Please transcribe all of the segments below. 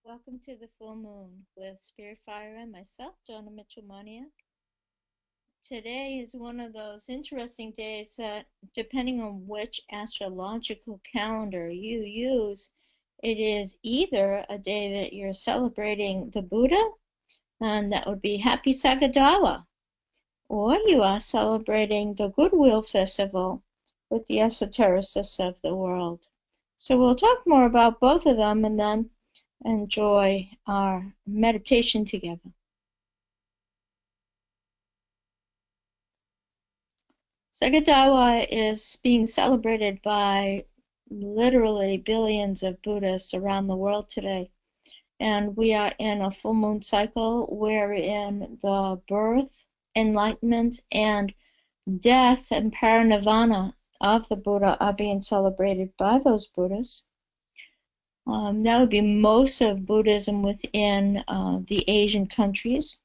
Welcome to the full moon with Spirit Fire and myself, Donna Mitchell-Moniak. Today is one of those interesting days that, depending on which astrological calendar you use, it is either a day that you're celebrating the Buddha, and that would be Happy Saga Dawa, or you are celebrating the Goodwill Festival with the Esotericists of the world. So we'll talk more about both of them and then enjoy our meditation together. Saga Dawa is being celebrated by literally billions of Buddhists around the world today. And we are in a full moon cycle wherein the birth, enlightenment, and death and parinirvana of the Buddha are being celebrated by those Buddhists. That would be most of Buddhism within the Asian countries,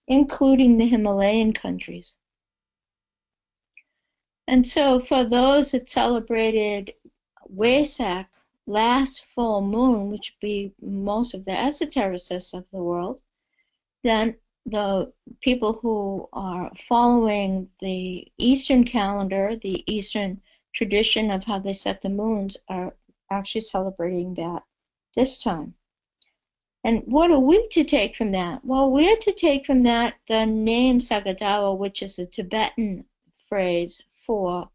including the Himalayan countries. And so for those that celebrated Wesak, last full moon, which would be most of the esotericists of the world, then the people who are following the Eastern calendar, the Eastern tradition of how they set the moons, are actually celebrating that this time. And what are we to take from that? Well, we're to take from that the name Saga Dawa, which is a Tibetan phrase for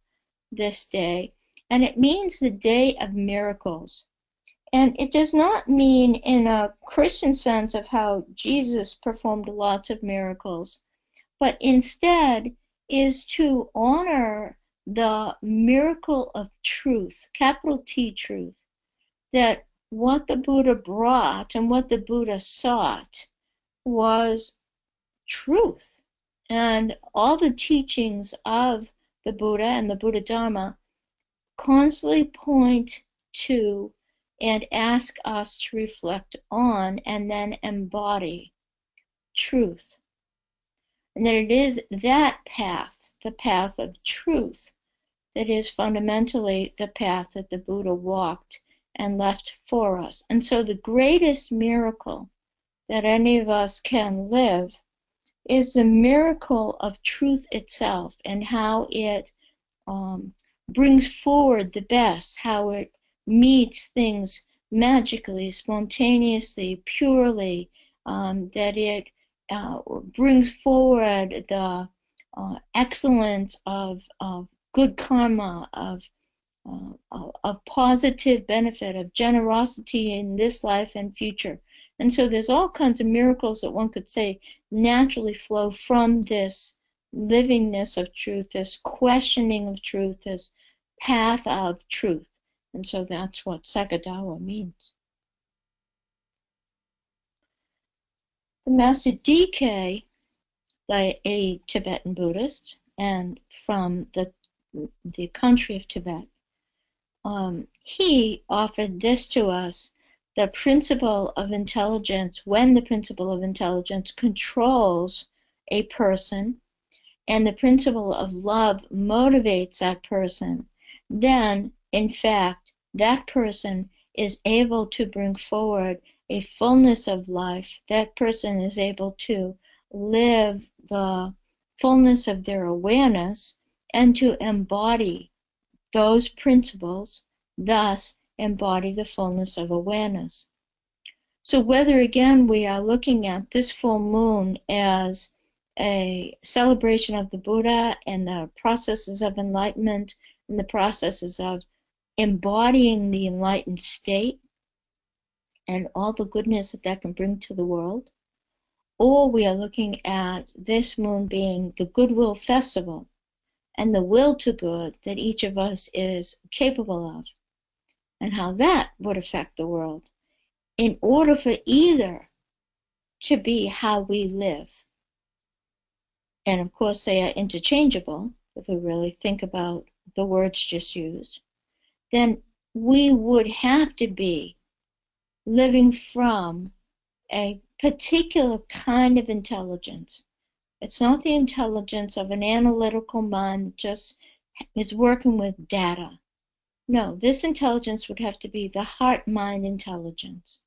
this day, and it means the day of miracles. And it does not mean in a Christian sense of how Jesus performed lots of miracles, but instead is to honor the miracle of truth, capital T truth, that what the Buddha brought and what the Buddha sought was truth. And all the teachings of the Buddha and the Buddha Dharma constantly point to and ask us to reflect on and then embody truth. And that it is that path, the path of truth, that is fundamentally the path that the Buddha walked and left for us. And so the greatest miracle that any of us can live is the miracle of truth itself and how it brings forward the best, how it meets things magically, spontaneously, purely, that it brings forward the excellence of good karma, of positive benefit, of generosity in this life and future. And so there's all kinds of miracles that one could say naturally flow from this livingness of truth, this questioning of truth, this path of truth. And so that's what Saga Dawa means. The Master DK, a Tibetan Buddhist, and from the country of Tibet, he offered this to us: the principle of intelligence. When the principle of intelligence controls a person and the principle of love motivates that person, then in fact that person is able to bring forward a fullness of life. That person is able to live the fullness of their awareness and to embody those principles, thus embody the fullness of awareness. So whether again we are looking at this full moon as a celebration of the Buddha and the processes of enlightenment and the processes of embodying the enlightened state and all the goodness that that can bring to the world, or we are looking at this moon being the Goodwill Festival and the will to good that each of us is capable of, and how that would affect the world, in order for either to be how we live. And of course they are interchangeable, if we really think about the words just used, then we would have to be living from a particular kind of intelligence. It's not the intelligence of an analytical mind that just is working with data. No, this intelligence would have to be the heart-mind intelligence,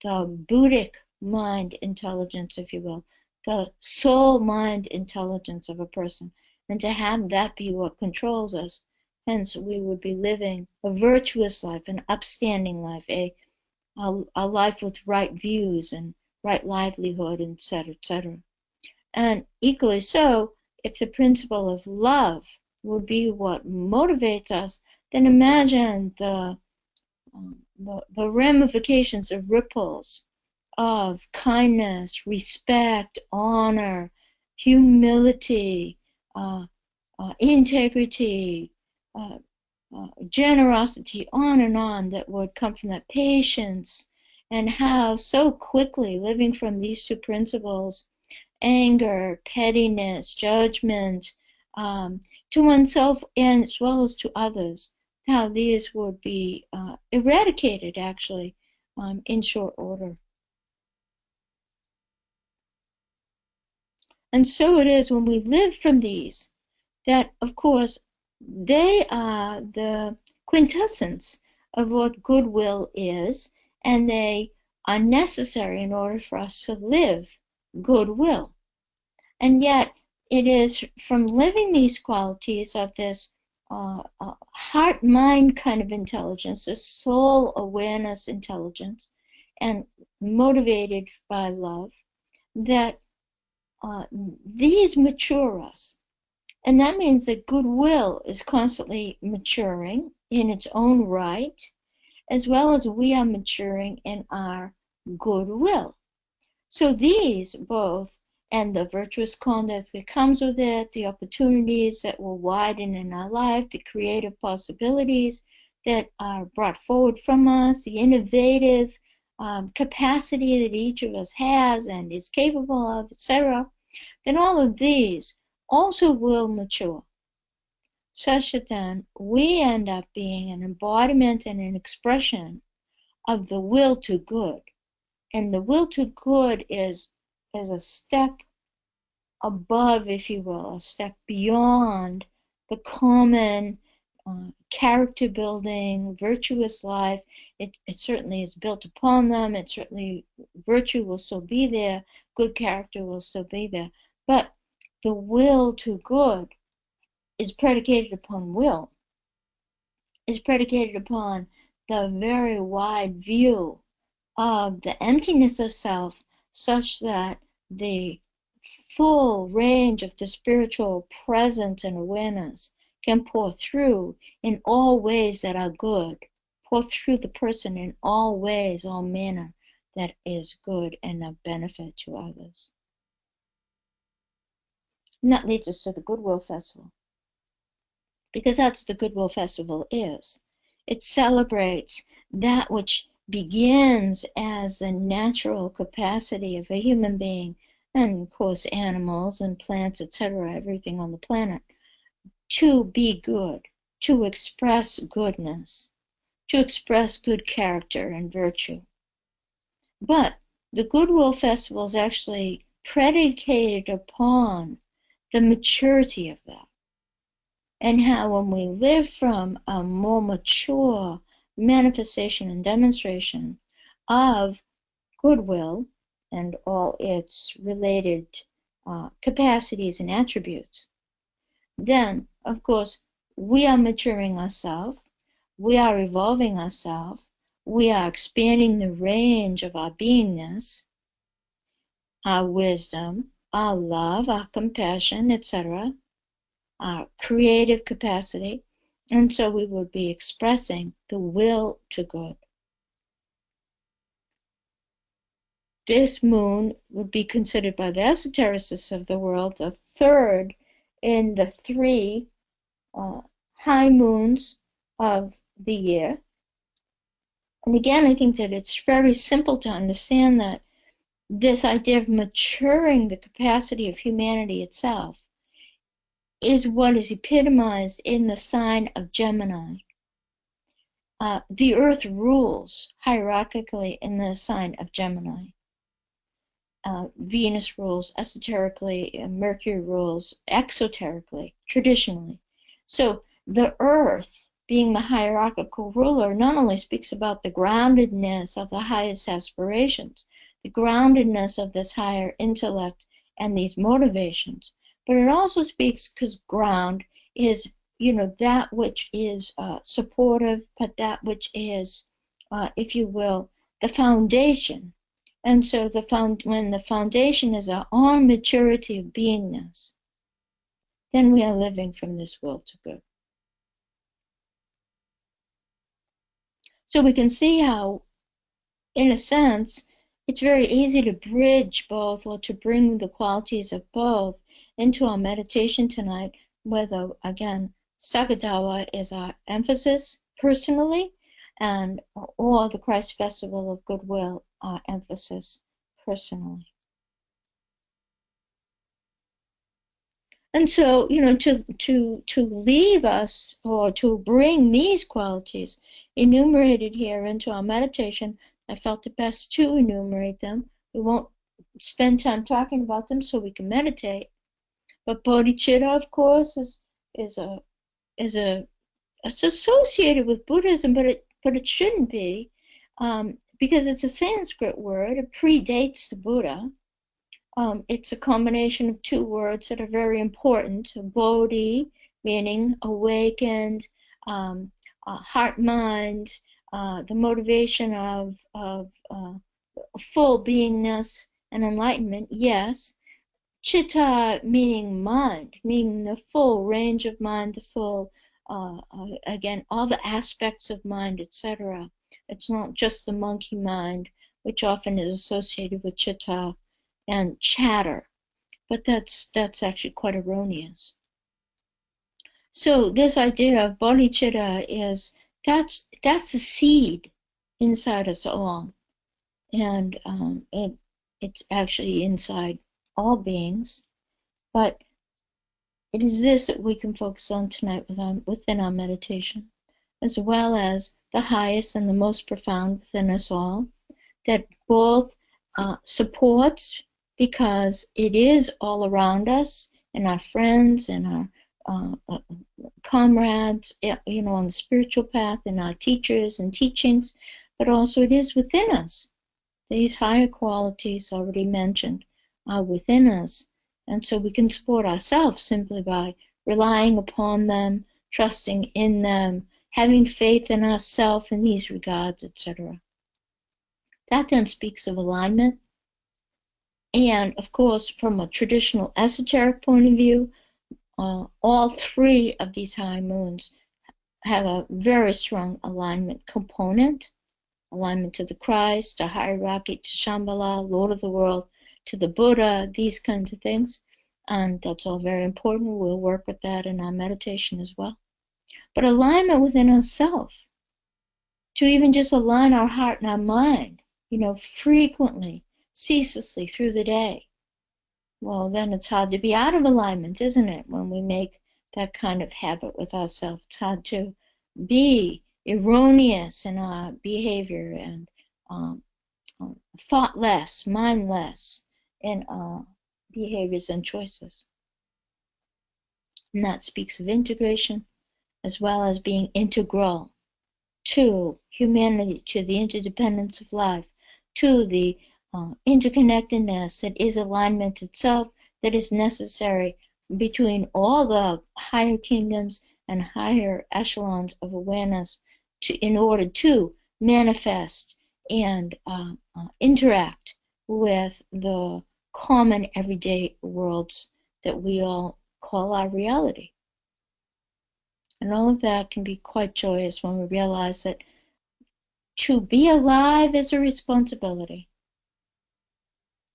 the Buddhic mind intelligence, if you will, the soul mind intelligence of a person, and to have that be what controls us. Hence, we would be living a virtuous life, an upstanding life, a life with right views and right livelihood, etc., etc. And equally so, if the principle of love would be what motivates us, then imagine the ramifications of ripples of kindness, respect, honor, humility, integrity, uh, generosity, on and on, that would come from that patience, and how so quickly living from these two principles, anger, pettiness, judgment, to oneself and as well as to others, how these would be eradicated actually in short order. And so it is when we live from these that, of course, they are the quintessence of what goodwill is, and they are necessary in order for us to live goodwill. And yet, it is from living these qualities of this heart-mind kind of intelligence, this soul awareness intelligence, and motivated by love, that these mature us. And that means that goodwill is constantly maturing in its own right, as well as we are maturing in our goodwill. So these both, and the virtuous conduct that comes with it, the opportunities that will widen in our life, the creative possibilities that are brought forward from us, the innovative capacity that each of us has and is capable of, etc., then all of these also will mature, such that then we end up being an embodiment and an expression of the will to good. And the will to good is a step above, if you will, a step beyond the common character building, virtuous life. It certainly is built upon them. It certainly, virtue will still be there, good character will still be there. But the will to good is predicated upon will, is predicated upon the very wide view of the emptiness of self, such that the full range of the spiritual presence and awareness can pour through in all ways that are good, pour through the person in all ways, all manner that is good and of benefit to others. And that leads us to the Goodwill Festival, because that's what the Goodwill Festival is. It celebrates that which begins as the natural capacity of a human being, and of course animals and plants, etc., everything on the planet, to be good, to express goodness, to express good character and virtue. But the Goodwill Festival is actually predicated upon the maturity of that, and how when we live from a more mature manifestation and demonstration of goodwill and all its related capacities and attributes, then, of course, we are maturing ourselves, we are evolving ourselves, we are expanding the range of our beingness, our wisdom, our love, our compassion, etc., our creative capacity, and so we would be expressing the will to good. This moon would be considered by the esotericists of the world the third in the three high moons of the year. And again, I think that it's very simple to understand that this idea of maturing the capacity of humanity itself is what is epitomized in the sign of Gemini. The earth rules hierarchically in the sign of Gemini. Venus rules esoterically, and Mercury rules exoterically, traditionally. So the earth being the hierarchical ruler, not only speaks about the groundedness of the highest aspirations, the groundedness of this higher intellect and these motivations, but it also speaks because ground is, that which is supportive, but that which is, if you will, the foundation. And so when the foundation is our own maturity of beingness, then we are living from this will to good. So we can see how, in a sense, it's very easy to bridge both, or to bring the qualities of both into our meditation tonight, whether, again, Saga Dawa is our emphasis personally, or the Christ Festival of Goodwill, our emphasis personally. And so, to leave us, or to bring these qualities enumerated here into our meditation, I felt it best to enumerate them. We won't spend time talking about them so we can meditate. But bodhicitta, of course, it's associated with Buddhism, but it shouldn't be, because it's a Sanskrit word. It predates the Buddha. It's a combination of two words that are very important. Bodhi, meaning awakened, heart, mind, the motivation of full beingness and enlightenment, yes. Chitta, meaning mind, meaning the full range of mind, the full, again, all the aspects of mind, etc. It's not just the monkey mind, which often is associated with chitta and chatter, but that's actually quite erroneous. So this idea of bodhicitta is that's a seed inside us all, and it's actually inside all beings, but it is this that we can focus on tonight within our meditation, as well as the highest and the most profound within us all, that both supports, because it is all around us, in our friends and our comrades, on the spiritual path, and our teachers and teachings, but also it is within us. These higher qualities already mentioned are within us, and so we can support ourselves simply by relying upon them, trusting in them, having faith in ourselves in these regards, etc. That then speaks of alignment. And of course, from a traditional esoteric point of view, all three of these high moons have a very strong alignment component. Alignment to the Christ, to hierarchy, to Shambhala, Lord of the world, to the Buddha, these kinds of things. And that's all very important. We'll work with that in our meditation as well. But alignment within ourselves, to even just align our heart and our mind, frequently, ceaselessly through the day. Well, then it's hard to be out of alignment, isn't it? When we make that kind of habit with ourselves, it's hard to be erroneous in our behavior and thoughtless, mindless in our behaviors and choices. And that speaks of integration, as well as being integral to humanity, to the interdependence of life, to the interconnectedness that is alignment itself, that is necessary between all the higher kingdoms and higher echelons of awareness in order to manifest and interact with the common everyday worlds that we all call our reality. And all of that can be quite joyous when we realize that to be alive is a responsibility.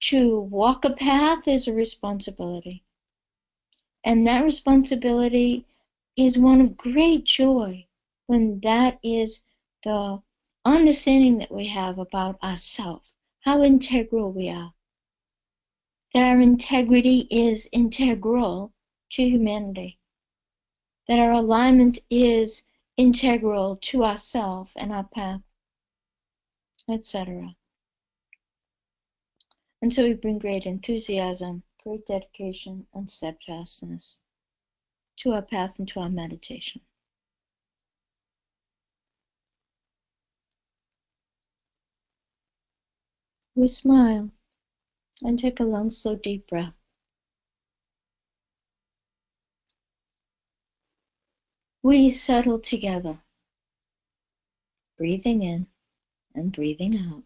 To walk a path is a responsibility. And that responsibility is one of great joy, when that is the understanding that we have about ourselves, how integral we are. That our integrity is integral to humanity. That our alignment is integral to ourselves and our path, etc. And so we bring great enthusiasm, great dedication, and steadfastness to our path and to our meditation. We smile and take a long, slow, deep breath. We settle together, breathing in and breathing out.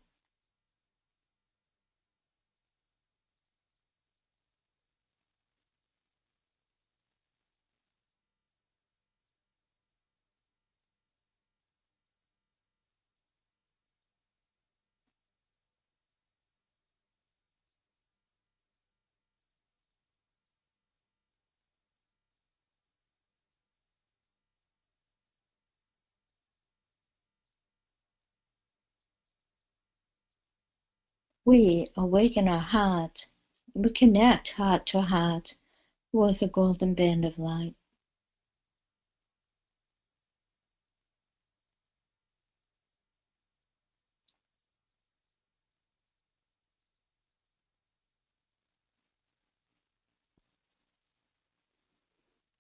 We awaken our heart. We connect heart to heart with a golden band of light.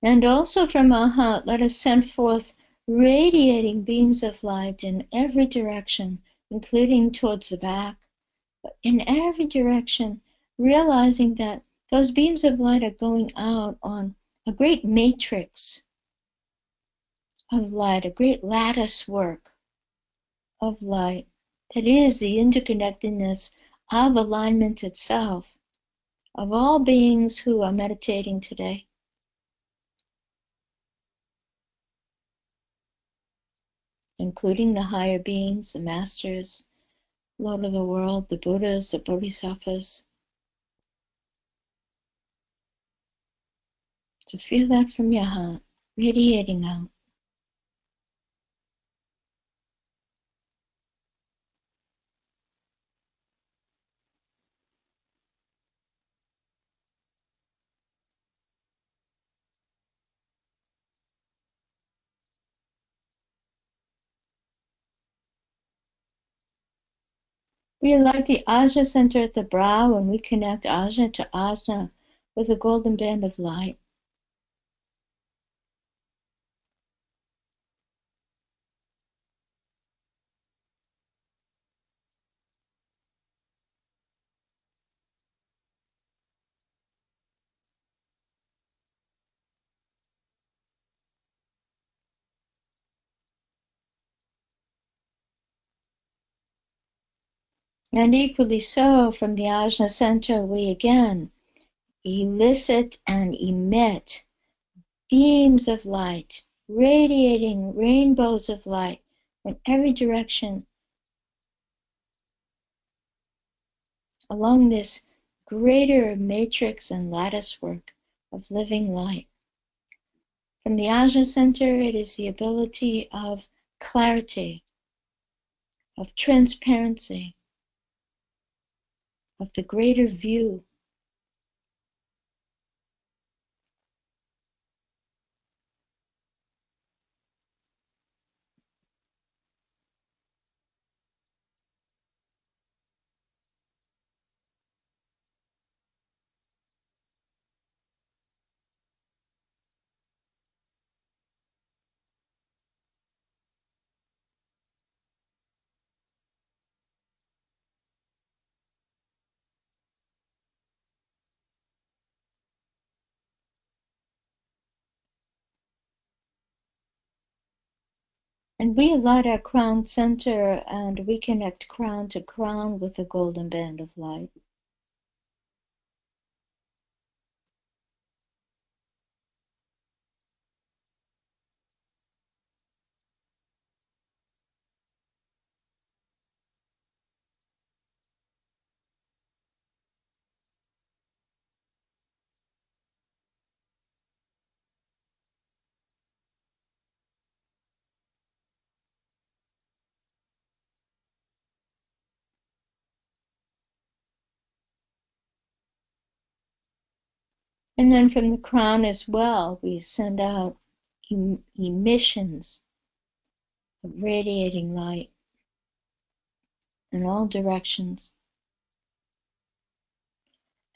And also from our heart, let us send forth radiating beams of light in every direction, including towards the back, in every direction, realizing that those beams of light are going out on a great matrix of light, a great lattice work of light that is the interconnectedness of alignment itself, of all beings who are meditating today. Including the higher beings, the masters, Lord of the world, the Buddhas, the Bodhisattvas. To feel that from your heart, radiating out. We light the Ajna center at the brow, and we connect Ajna to Ajna with a golden band of light. And equally so, from the Ajna center, we again elicit and emit beams of light, radiating rainbows of light in every direction along this greater matrix and lattice work of living light. From the Ajna center, it is the ability of clarity, of transparency, of the greater view. And we light our crown center, and we connect crown to crown with a golden band of light. And then from the crown as well, we send out emissions of radiating light in all directions.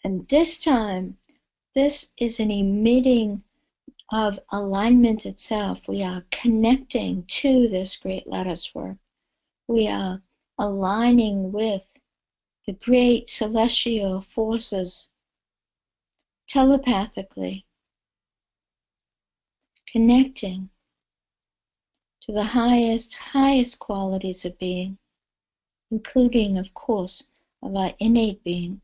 And this time, this is an emitting of alignment itself. We are connecting to this great lattice work. We are aligning with the great celestial forces telepathically connecting to the highest qualities of being, including, of course, of our innate being.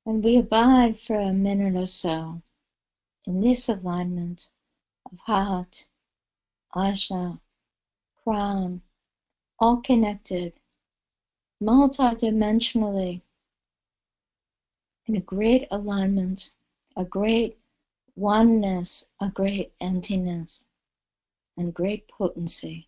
And we abide for a minute or so in this alignment of heart, ajna, crown, all connected multidimensionally in a great alignment, a great oneness, a great emptiness, and great potency.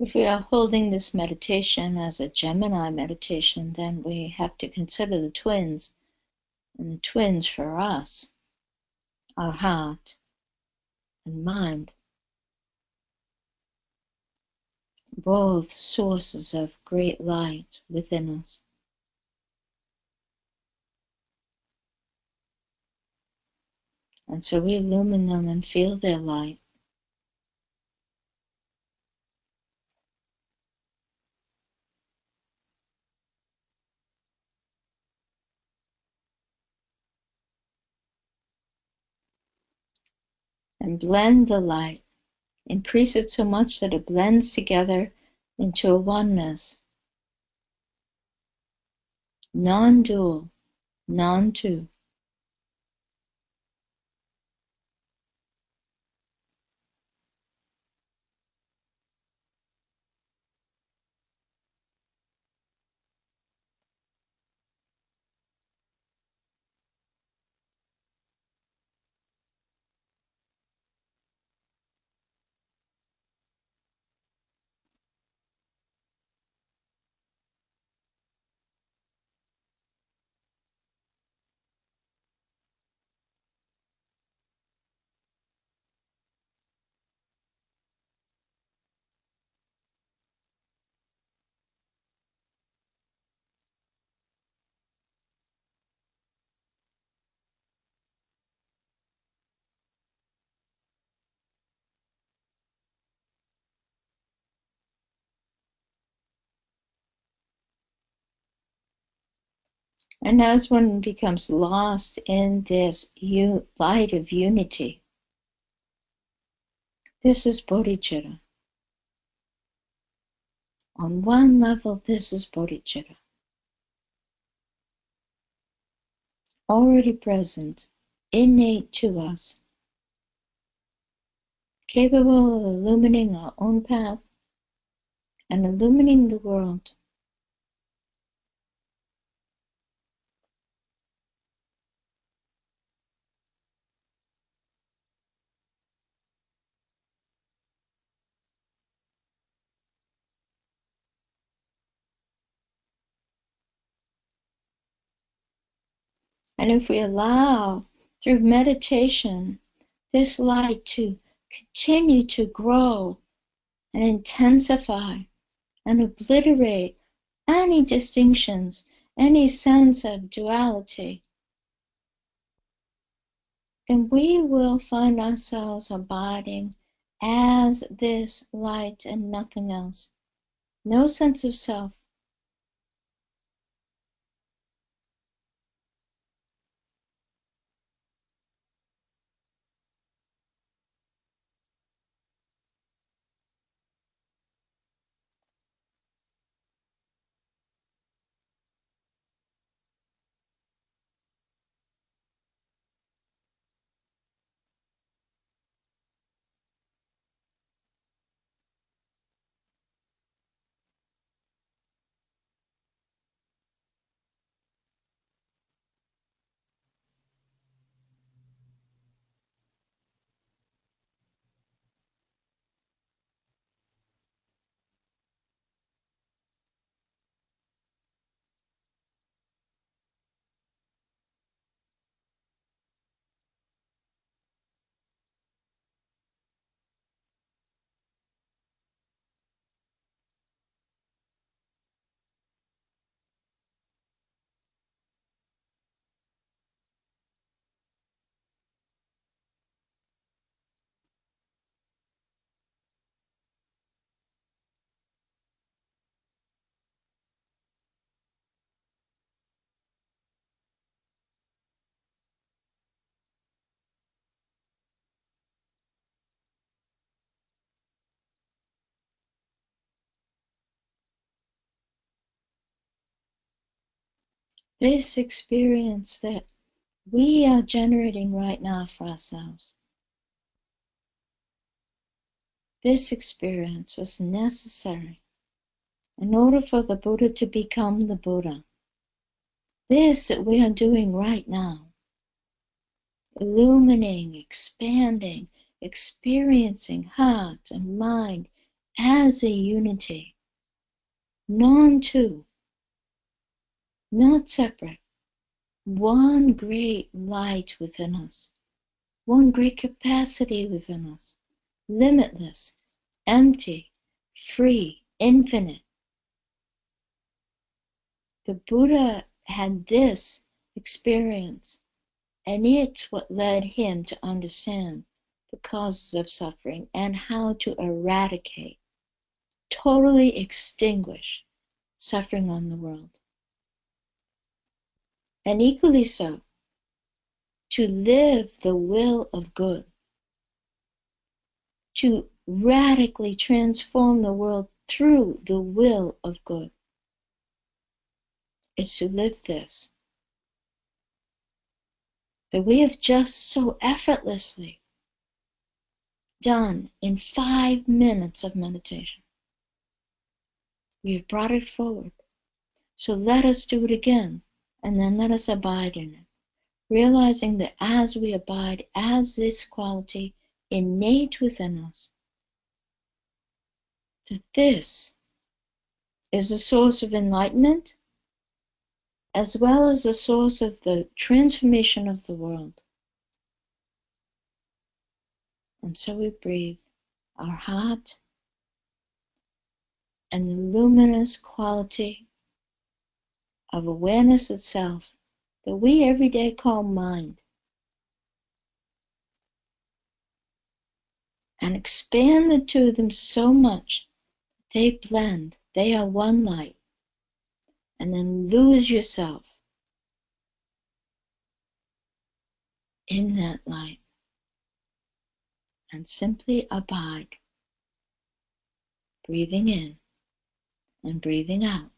If we are holding this meditation as a Gemini meditation, then we have to consider the twins, and the twins for us, our heart and mind, both sources of great light within us. And so we illumine them and feel their light. And blend the light, increase it so much that it blends together into a oneness, non-dual, non-two. And as one becomes lost in this light of unity, this is bodhicitta. On one level, this is bodhicitta, already present, innate to us, capable of illumining our own path and illumining the world. And if we allow, through meditation, this light to continue to grow and intensify and obliterate any distinctions, any sense of duality, then we will find ourselves abiding as this light and nothing else. No sense of self. This experience that we are generating right now for ourselves, this experience was necessary in order for the Buddha to become the Buddha. This that we are doing right now, illuminating, expanding, experiencing heart and mind as a unity, non-two, not separate, one great light within us, one great capacity within us, limitless, empty, free, infinite. The Buddha had this experience, and it's what led him to understand the causes of suffering and how to eradicate, totally extinguish suffering on the world. And equally so, to live the will of good, to radically transform the world through the will of good, is to live this that we have just so effortlessly done in 5 minutes of meditation. We have brought it forward. So let us do it again, and then let us abide in it, realizing that as we abide as this quality innate within us, that this is the source of enlightenment as well as the source of the transformation of the world. And so we breathe our heart and the luminous quality of awareness itself that we every day call mind, and expand the two of them so much they blend, they are one light, and then lose yourself in that light and simply abide, breathing in and breathing out.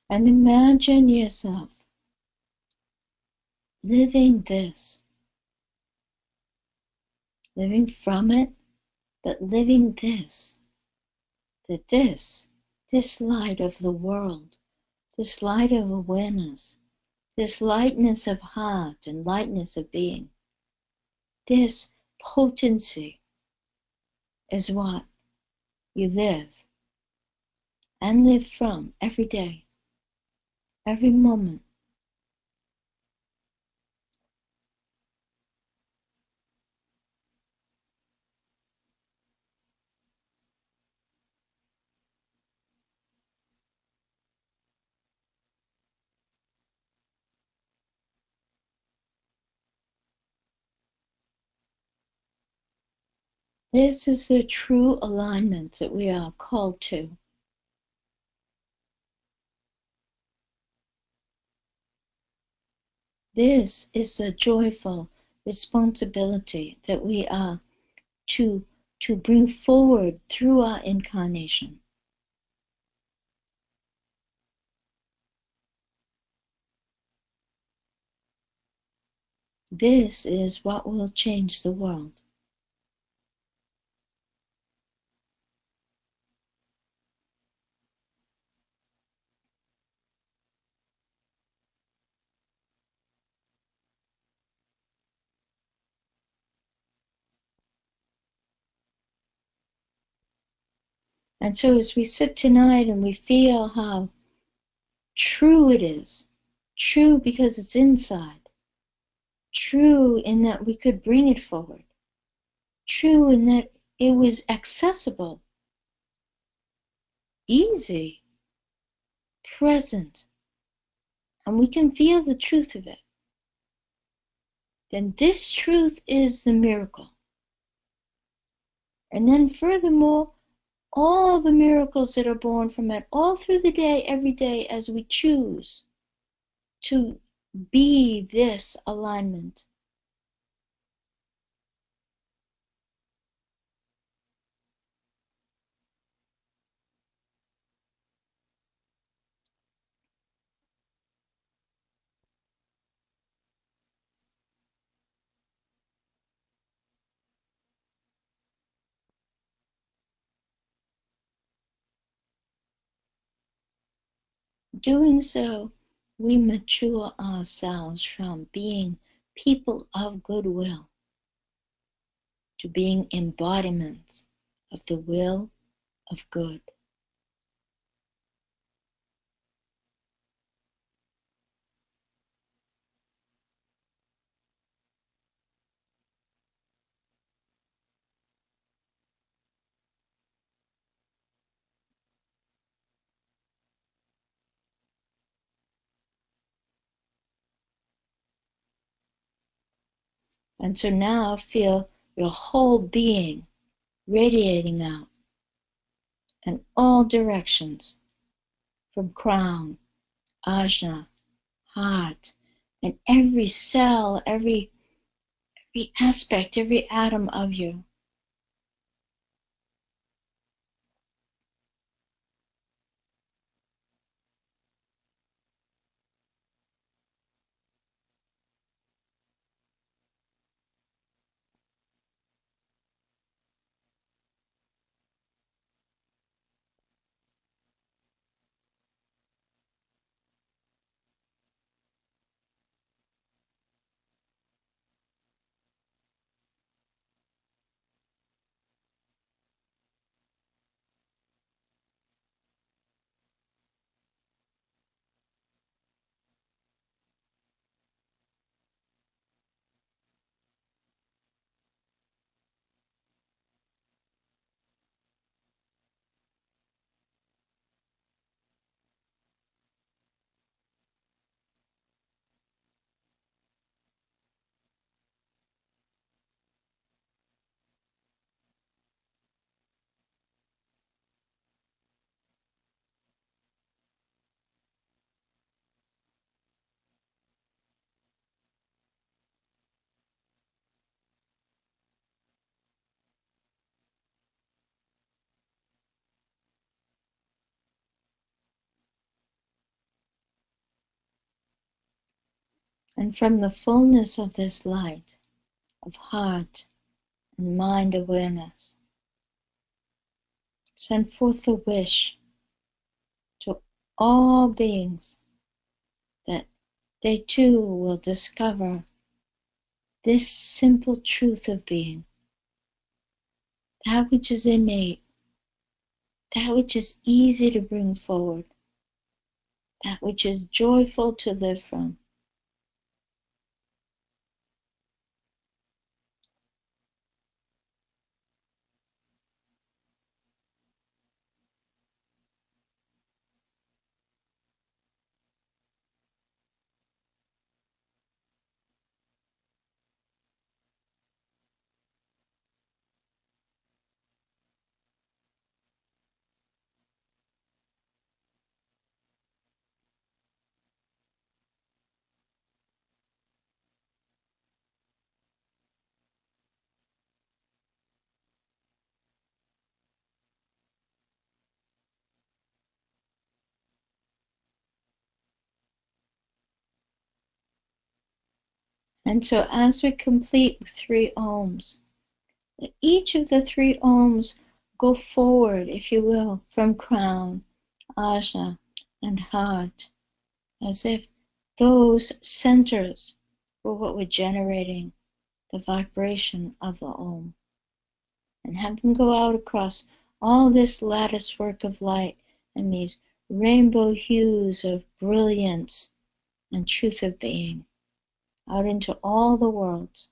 And imagine yourself living this, living from it, but living this, that this light of the world, this light of awareness, this lightness of heart and lightness of being, this potency is what you live and live from every day, every moment. This is the true alignment that we are called to. This is the joyful responsibility that we are to bring forward through our incarnation. This is what will change the world. And so as we sit tonight and we feel how true it is, true because it's inside, true in that we could bring it forward, true in that it was accessible, easy, present, and we can feel the truth of it, then this truth is the miracle. And then furthermore, all the miracles that are born from it, all through the day, every day, as we choose to be this alignment. Doing so, we mature ourselves from being people of goodwill to being embodiments of the will of good. And so now feel your whole being radiating out in all directions, from crown, ajna, heart, and every cell, every aspect, every atom of you. And from the fullness of this light, of heart and mind awareness, send forth the wish to all beings that they too will discover this simple truth of being, that which is innate, that which is easy to bring forward, that which is joyful to live from. And so as we complete 3 ohms, each of the 3 ohms go forward, if you will, from crown, ajna, and heart, as if those centers were what were generating the vibration of the Om. And have them go out across all this lattice work of light and these rainbow hues of brilliance and truth of being out into all the worlds.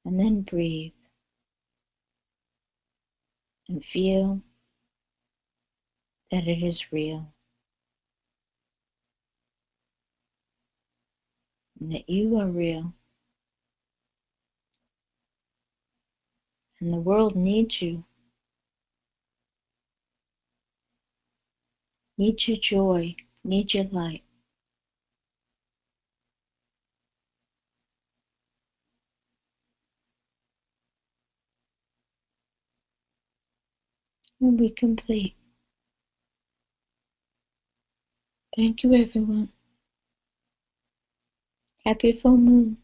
And then breathe and feel that it is real and that you are real and the world needs you, needs your joy, needs your light. And we complete. Thank you, everyone. Happy full moon.